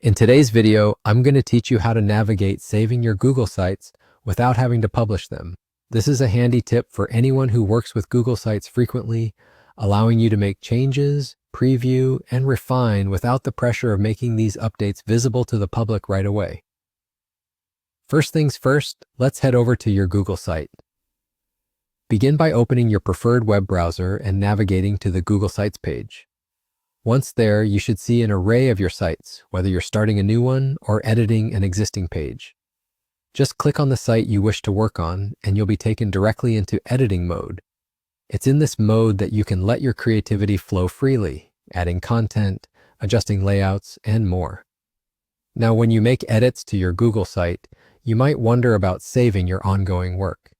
In today's video, I'm going to teach you how to navigate saving your Google Sites without having to publish them. This is a handy tip for anyone who works with Google Sites frequently, allowing you to make changes, preview, and refine without the pressure of making these updates visible to the public right away. First things first, let's head over to your Google site. Begin by opening your preferred web browser and navigating to the Google Sites page. Once there, you should see an array of your sites, whether you're starting a new one or editing an existing page. Just click on the site you wish to work on, and you'll be taken directly into editing mode. It's in this mode that you can let your creativity flow freely, adding content, adjusting layouts, and more. Now, when you make edits to your Google site, you might wonder about saving your ongoing work.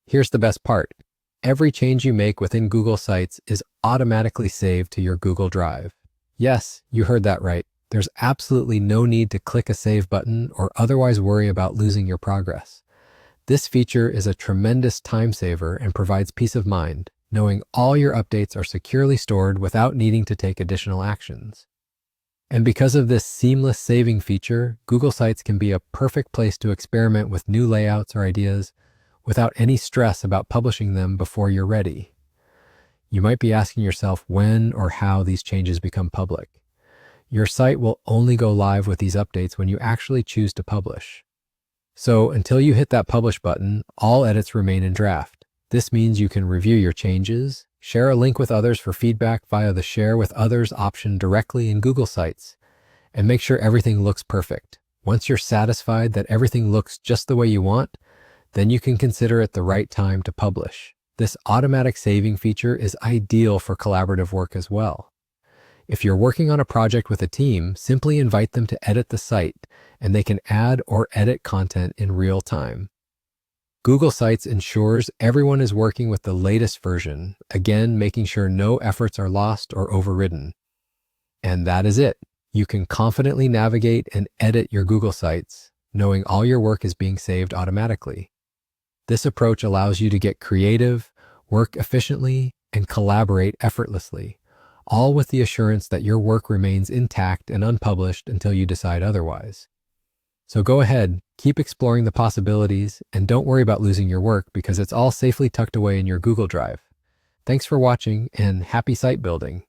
Here's the best part. Every change you make within Google Sites is automatically saved to your Google Drive. Yes, you heard that right. There's absolutely no need to click a save button or otherwise worry about losing your progress. This feature is a tremendous time saver and provides peace of mind, knowing all your updates are securely stored without needing to take additional actions. And because of this seamless saving feature, Google Sites can be a perfect place to experiment with new layouts or ideas without any stress about publishing them before you're ready. You might be asking yourself when or how these changes become public. Your site will only go live with these updates when you actually choose to publish. So until you hit that publish button, all edits remain in draft. This means you can review your changes, share a link with others for feedback via the Share with Others option directly in Google Sites, and make sure everything looks perfect. Once you're satisfied that everything looks just the way you want, then you can consider it the right time to publish. This automatic saving feature is ideal for collaborative work as well. If you're working on a project with a team, simply invite them to edit the site, and they can add or edit content in real time. Google Sites ensures everyone is working with the latest version, again making sure no efforts are lost or overridden. And that is it. You can confidently navigate and edit your Google Sites, knowing all your work is being saved automatically. This approach allows you to get creative, work efficiently, and collaborate effortlessly, all with the assurance that your work remains intact and unpublished until you decide otherwise. So go ahead, keep exploring the possibilities, and don't worry about losing your work because it's all safely tucked away in your Google Drive. Thanks for watching, and happy site building!